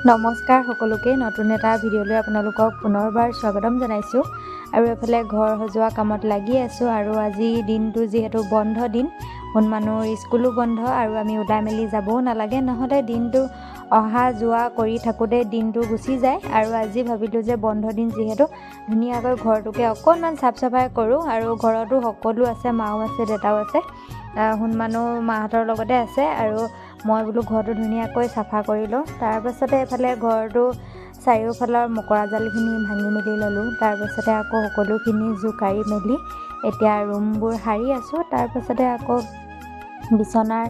নমস্কাৰ সকলোকে নতুন এটা ভিডিঅ'লৈ আপোনালোকক পুনৰবাৰ স্বাগতম জনাইছোঁ আৰু এফালে ঘৰ সজোৱা কামত লাগি আছোঁ আৰু আজি দিনটো যিহেতু বন্ধ দিন মানুহৰ স্কুলো বন্ধ আৰু আমি ওলাই মেলি যাবও নালাগে নহ'লে দিনটো অহা যোৱা কৰি থাকোঁতে দিনটো গুচি যায় আৰু আজি ভাবিলোঁ যে বন্ধ দিন যিহেতু ধুনীয়াকৈ ঘৰটোকে অকণমান চাফ চাফাই কৰোঁ আৰু ঘৰতো সকলো আছে, মাও আছে, দেউতাও আছে, মানুহ মাহঁতৰ লগতে আছে আৰু মই বোলো ঘৰটো ধুনীয়াকৈ চাফা কৰি লওঁ। তাৰপাছতে এফালে ঘৰটো চাৰিওফালৰ মকৰা জালখিনি ভাঙি মেলি ল'লোঁ। তাৰপাছতে আকৌ সকলোখিনি জোকাৰি মেলি এতিয়া ৰুমবোৰ সাৰি আছোঁ। তাৰপাছতে আকৌ বিচনাৰ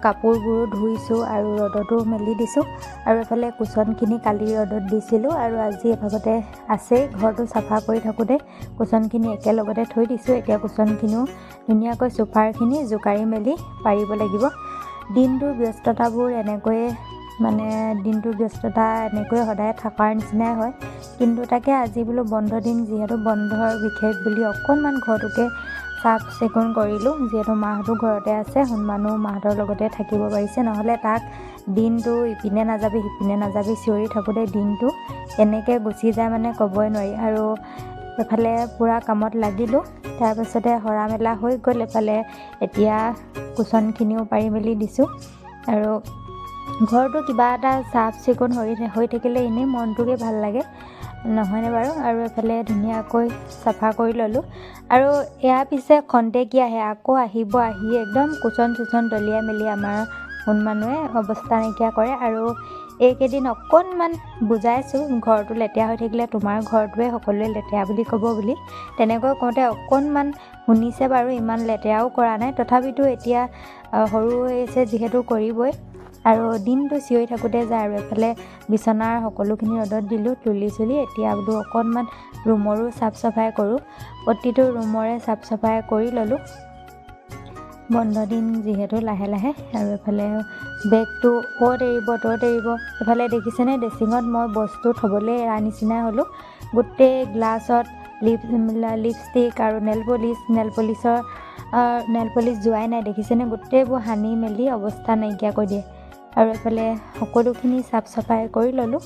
কাপোৰবোৰো ধুইছোঁ আৰু ৰ'দতো মেলি দিছোঁ আৰু এফালে কুচনখিনি কালি ৰ'দত দিছিলোঁ আৰু আজি এভাগতে আছেই। ঘৰটো চাফা কৰি থাকোঁতে কুচনখিনি একেলগতে থৈ দিছোঁ। এতিয়া কুচনখিনিও ধুনীয়াকৈ চোফাৰখিনি জোকাৰি মেলি পাৰিব লাগিব। দিনটোৰ ব্যস্ততাবোৰ দিনটোৰ ব্যস্ততা এনেকৈ সদায় থকাৰ নিচিনাই হয়, কিন্তু তাকে আজি বোলো বন্ধ দিন যিহেতু বন্ধৰ বিশেষ বুলি অকণমান ঘৰটোকে চাফ চিকুণ কৰিলোঁ। যিহেতু মাহঁতো ঘৰতে আছে, মানুহ মাহঁতৰ লগতে থাকিব পাৰিছে, নহ'লে তাক দিনটো ইপিনে নাযাবি সিপিনে নাযাবি চিঞৰি থাকোঁতে দিনটো এনেকৈ গুচি যায় ক'বই নোৱাৰি। আৰু এফালে পূৰা কামত লাগিলোঁ। তাৰপাছতে সৰা মেলা হৈ গ'ল। এফালে এতিয়া কুচনখিনিও পাৰি মেলি দিছোঁ আৰু ঘৰটো কিবা এটা চাফ চিকুণ হৈ থাকিলে এনেই মনটোকে ভাল লাগে, নহয়নে বাৰু? আৰু এফালে ধুনীয়াকৈ চাফা কৰি ল'লোঁ আৰু এয়া পিছে খন্তেকীয়াহে, আকৌ আহিব, আহি একদম কুচন চুচন দলিয়াই মেলি আমাৰ মানুহে অৱস্থা নাইকিয়া কৰে। আৰু এইকেইদিন অকণমান বুজাইছোঁ ঘৰটো লেতেৰা হৈ থাকিলে তোমাৰ ঘৰটোৱে সকলোৱে লেতেৰা বুলি ক'ব বুলি, তেনেকৈ কওঁতে অকণমান শুনিছে বাৰু, ইমান লেতেৰাও কৰা নাই। তথাপিতো এতিয়া সৰু হৈ আছে যিহেতু কৰিবই আৰু দিনটো চিঞৰি থাকোঁতে যায়। আৰু এফালে বিচনাৰ সকলোখিনি ৰ'দত দিলোঁ, তুলি চুলি এতিয়া বোলো অকণমান ৰুমৰো চাফ চাফাই কৰোঁ। প্ৰতিটো ৰুমৰে চাফ চাফাই কৰি ল'লোঁ বন্ধ দিন যিহেতু লাহে লাহে। আৰু এফালে বেগটো অ'ত এৰিব ত'ত এৰিব। এফালে দেখিছেনে ড্ৰেছিঙত মই বস্তু থ'বলৈ এৰা নিচিনাই হ'লোঁ। গোটেই গ্লাছত লিপষ্টিক আৰু নেল পলিচ যোৱাই নাই, দেখিছেনে? গোটেইবোৰ সানি মেলি অৱস্থা নাইকিয়া কৰি দিয়ে। আৰু এফালে সকলোখিনি চাফ চাফাই কৰি ল'লোঁ।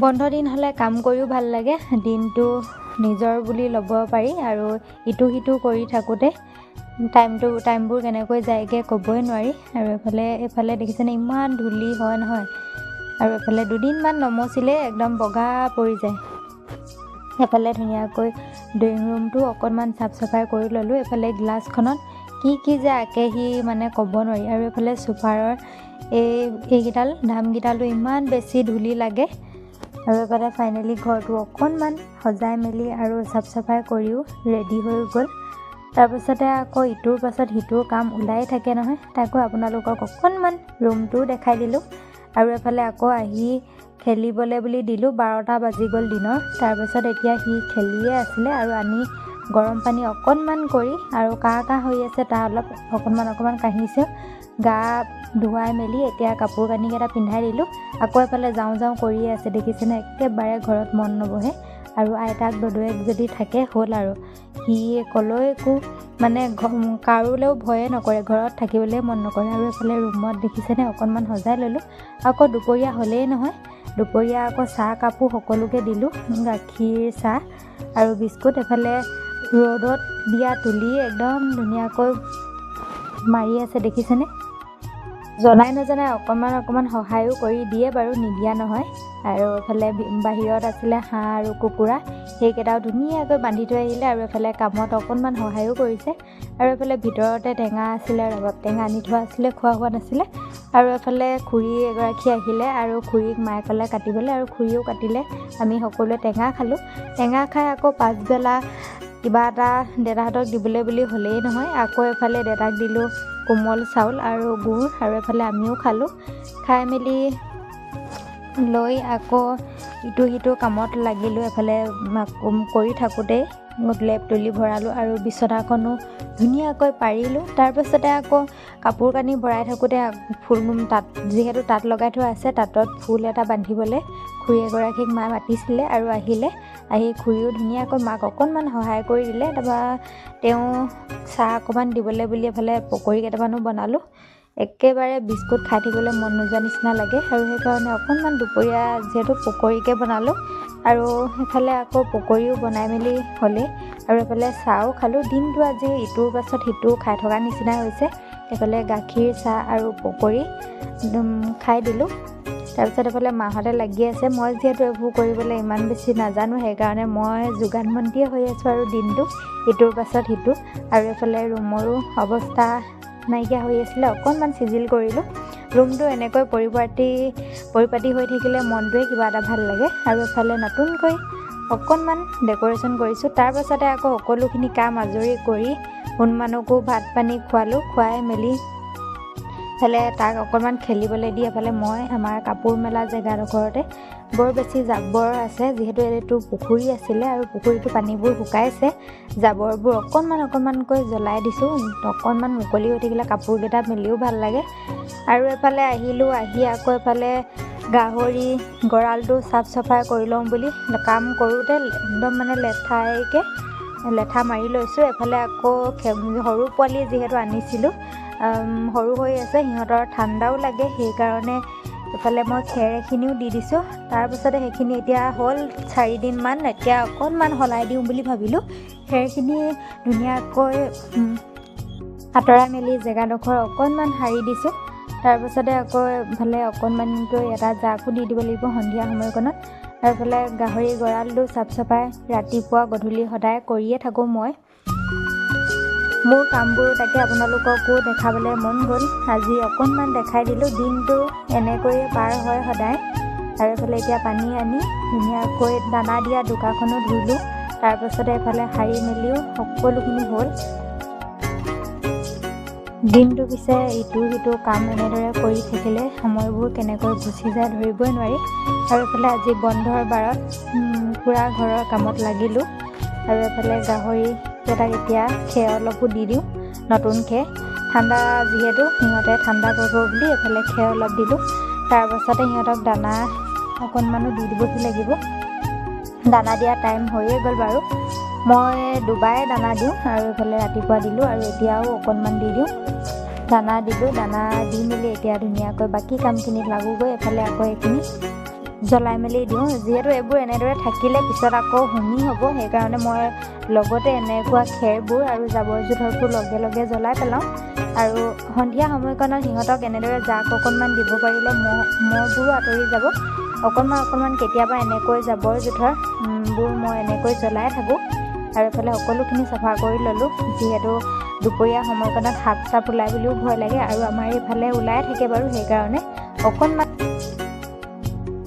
বন্ধ দিন হ'লে কাম কৰিও ভাল লাগে, দিনটো নিজৰ বুলি ল'ব পাৰি আৰু ইটো সিটো কৰি থাকোঁতে টাইমবোৰ কেনেকৈ যায়গৈ ক'বই নোৱাৰি। আৰু এফালে দেখিছেনে ইমান ধূলি হয় নহয়, আৰু এফালে দুদিনমান নমচিলে একদম বগা পৰি যায়। এফালে ধুনীয়াকৈ ড্ৰয়িং ৰুমটো অকণমান চাফ চাফাই কৰি ল'লোঁ। এফালে গ্লাছখনত কি যে আঁকেহি ক'ব নোৱাৰি। আৰু এফালে চোফাৰৰ ধামকেইডালো ইমান বেছি ধূলি লাগে। আৰু এফালে ফাইনেলি ঘৰটো অকণমান সজাই মেলি আৰু চাফ চাফাই কৰিও ৰেডি হৈ গ'ল। তাৰপিছতে আকৌ ইটোৰ পাছত সিটোৰ কাম ওলাই থাকে নহয়, তাকো আপোনালোকক অকণমান ৰুমটোও দেখাই দিলোঁ। আৰু এফালে আকৌ আহি খেলিবলৈ বুলি দিলোঁ, 12টা বাজি গ'ল দিনৰ। তাৰপিছত এতিয়া সি খেলিয়ে আছিলে আৰু আনি গৰম পানী অকণমান কৰি আৰু কাহ হৈ আছে, তাৰ অকণমান কাঢ়িছে, গা ধুৱাই মেলি এতিয়া কাপোৰ কানিকেইটা পিন্ধাই দিলোঁ। আকৌ এফালে যাওঁ কৰিয়ে আছে, দেখিছেনে? একেবাৰে ঘৰত মন নবহে। আৰু আইতাক দদৌয়েক যদি থাকে হ'ল আৰু, সি ক'লৈকো কাৰোলৈও ভয়ে নকৰে, ঘৰত থাকিবলৈ মন নকৰে। আৰু এফালে ৰুমত দেখিছেনে অকণমান সজাই ল'লোঁ। আকৌ দুপৰীয়া হ'লেই নহয়, দুপৰীয়া আকৌ চাহ কাপো সকলোকে দিলোঁ, গাখীৰ চাহ আৰু বিস্কুট। এফালে ৰ'দত দিয়া তুলি একদম ধুনীয়াকৈ মাৰি আছে, দেখিছেনে? জনাই নজনাই অকণমান সহায়ো কৰি দিয়ে বাৰু, নিদিয়া নহয়। আৰু এফালে বাহিৰত আছিলে হাঁহ আৰু কুকুৰা, সেইকেইটাও ধুনীয়াকৈ বান্ধি থৈ আহিলে আৰু এফালে কামত অকণমান সহায়ো কৰিছে। আৰু এফালে ভিতৰতে টেঙা আছিলে, ৰবাব টেঙা আনি থোৱা আছিলে, খোৱা হোৱা নাছিলে। আৰু এফালে খুৰী এগৰাকী আহিলে আৰু খুৰীক মায়ে ক'লে কাটিবলৈ আৰু খুৰীও কাটিলে। আমি সকলোৱে টেঙা খালোঁ। টেঙা খাই আকৌ পাছবেলা কিবা এটা দেউতাহঁতক দিবলৈ বুলি হ'লেই নহয়, আকৌ এফালে দেউতাক দিলোঁ কোমল চাউল আৰু গুড় আৰু এফালে আমিও খালোঁ। খাই মেলি লৈ আকৌ ইটো সিটো কামত লাগিলোঁ। এফালে কৰি থাকোঁতেই লেপ তুলি ভৰালোঁ আৰু বিচনাখনো ধুনীয়াকৈ পাৰিলোঁ। তাৰপাছতে আকৌ কাপোৰ কানি ভৰাই থাকোঁতে যিহেতু তাঁত লগাই থোৱা আছে, তাঁতত ফুল এটা বান্ধিবলৈ খুৰী এগৰাকীক মায়ে মাতিছিলে আৰু আহি খুৰীও ধুনীয়াকৈ মাক অকণমান সহায় কৰি দিলে। তাৰপৰা তেওঁ চাহ অকণমান দিবলৈ বুলি এফালে পকৰি কেইটামানো বনালোঁ। একেবাৰে বিস্কুট খাই থাকিবলৈ মন নোযোৱা নিচিনা লাগে আৰু সেইকাৰণে অকণমান দুপৰীয়া যিহেতু পকৰীকে বনালোঁ আৰু সেইফালে আকৌ পকৰীও বনাই মেলি হ'লেই আৰু এইফালে চাহও খালোঁ। দিনটো আজি ইটোৰ পাছত সিটো খাই থকা নিচিনা হৈছে। এইফালে গাখীৰ চাহ আৰু পকৰী খাই দিলোঁ। তাৰপিছত এইফালে মাহঁতে লাগি আছে। মই যিহেতু এইবোৰ কৰিবলৈ ইমান বেছি নাজানো, সেইকাৰণে মই যোগানমন্ত্ৰীয়ে হৈ আছোঁ আৰু দিনটো ইটোৰ পাছত সিটো। আৰু এইফালে ৰুমৰো অৱস্থা নাইকিয়া হৈ আছিলে, অকণমান চিজিল কৰিলোঁ। ৰুমটো এনেকৈ পৰিপাটি হৈ থাকিলে মনটোৱে কিবা এটা ভাল লাগে। আৰু এইফালে নতুনকৈ অকণমান ডেক'ৰেশ্যন কৰিছোঁ। তাৰপাছতে আকৌ সকলোখিনি কাম আজৰি কৰি হনুমানকো ভাত পানী খোৱালোঁ। খুৱাই মেলি এইফালে তাক অকণমান খেলিবলৈ দি এফালে মই আমাৰ কাপোৰ মেলা জেগাডোখৰতে বৰ বেছি জাবৰ আছে, যিহেতু এইটো পুখুৰী আছিলে আৰু পুখুৰীটো পানীবোৰ শুকাইছে। জাবৰবোৰ অকণমানকৈ জ্বলাই দিছোঁ। অকণমান মুকলি হৈ থাকিলে কাপোৰকেইটা মেলিও ভাল লাগে। আৰু এফালে আহিলোঁ, আহি আকৌ এফালে গাহৰি গঁৰালটো চাফ চাফাই কৰি লওঁ বুলি কাম কৰোঁতে একদম লেঠা মাৰি লৈছোঁ। এফালে আকৌ সৰু পোৱালি যিহেতু আনিছিলোঁ, সৰু হৈ আছে, সিহঁতৰ ঠাণ্ডাও লাগে, সেইকাৰণে এইফালে মই খেৰ এখিনিও দি দিছোঁ। তাৰপিছতে সেইখিনি এতিয়া হ'ল 4 দিনমান, এতিয়া অকণমান সলাই দিওঁ বুলি ভাবিলোঁ। খেৰখিনি ধুনীয়াকৈ আঁতৰাই মেলি জেগাডোখৰ অকণমান সাৰি দিছোঁ। তাৰপিছতে আকৌ এইফালে অকণমানকৈ এটা জাকো দি দিব লাগিব সন্ধিয়া সময়কণত। আৰু এইফালে গাহৰি গঁৰালটো চাফ চাফাই ৰাতিপুৱা গধূলি সদায় কৰিয়ে থাকোঁ মই। মোৰ কামবোৰ তাকে আপোনালোককো দেখাবলৈ মন গ'ল, আজি অকণমান দেখাই দিলোঁ। দিনটো এনেকৈয়ে পাৰ হয় সদায়। আৰু এইফালে এতিয়া পানী আনি ধুনীয়াকৈ দানা দিয়া দোকানখনো ধুলোঁ। তাৰপাছতে এইফালে সাৰি মেলিও সকলোখিনি হ'ল। দিনটো পিছে ইটো সিটো কাম এনেদৰে কৰি থাকিলে সময়বোৰ কেনেকৈ গুচি যায় ধৰিবই নোৱাৰি। আৰু এইফালে আজি বন্ধৰ বাৰত পূৰা ঘৰৰ কামত লাগিলোঁ। আৰু এইফালে গাহৰিকেইটাক এতিয়া খেৰ অলপো দি দিওঁ, নতুন খেৰ। ঠাণ্ডা যিহেতু সিহঁতে ঠাণ্ডা পাব বুলি এইফালে খেৰ অলপ দিলোঁ। তাৰপাছতে সিহঁতক দানা অকণমানো দি দিবহি লাগিব। দানা দিয়া টাইম হৈয়ে গ'ল বাৰু। মই দুবাৰে দানা দিওঁ, আৰু এইফালে ৰাতিপুৱা দিলোঁ আৰু এতিয়াও অকণমান দি দিওঁ। দানা দিলোঁ, দানা দি মেলি এতিয়া ধুনীয়াকৈ বাকী কামখিনিত লাগোগৈ। এইফালে আকৌ এইখিনি জ্বলাই মেলি দিওঁ, যিহেতু এইবোৰ এনেদৰে থাকিলে পিছত আকৌ হুমি হ'ব, সেইকাৰণে মই লগতে এনেকুৱা খেৰবোৰ আৰু জাবৰ জোঁথৰবোৰ লগে জ্বলাই পেলাওঁ। আৰু সন্ধিয়া সময়কণত সিহঁতক এনেদৰে জাক অকণমান দিব পাৰিলে মহবোৰো আঁতৰি যাব। অকণমান কেতিয়াবা এনেকৈ জাবৰ জোঁথৰবোৰ মই এনেকৈ জ্বলাই থাকোঁ। আৰু এইফালে সকলোখিনি চাফা কৰি ল'লোঁ, যিহেতু দুপৰীয়া সময়কণত সাপ চাপ ওলাই বুলিও ভয় লাগে, আৰু আমাৰ এইফালে ওলাই থাকে বাৰু, সেইকাৰণে অকণমান।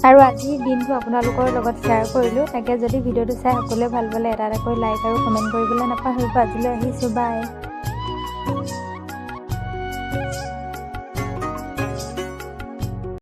আৰু আজিৰ দিনটো আপোনালোকৰ লগত শ্বেয়াৰ কৰিলোঁ। তাকে যদি ভিডিঅ'টো চাই সকলোৱে ভাল পালে এটা এটাকৈ লাইক আৰু কমেণ্ট কৰিবলৈ নাপাহৰিব। আজিলৈ আহিছোঁ, বাই।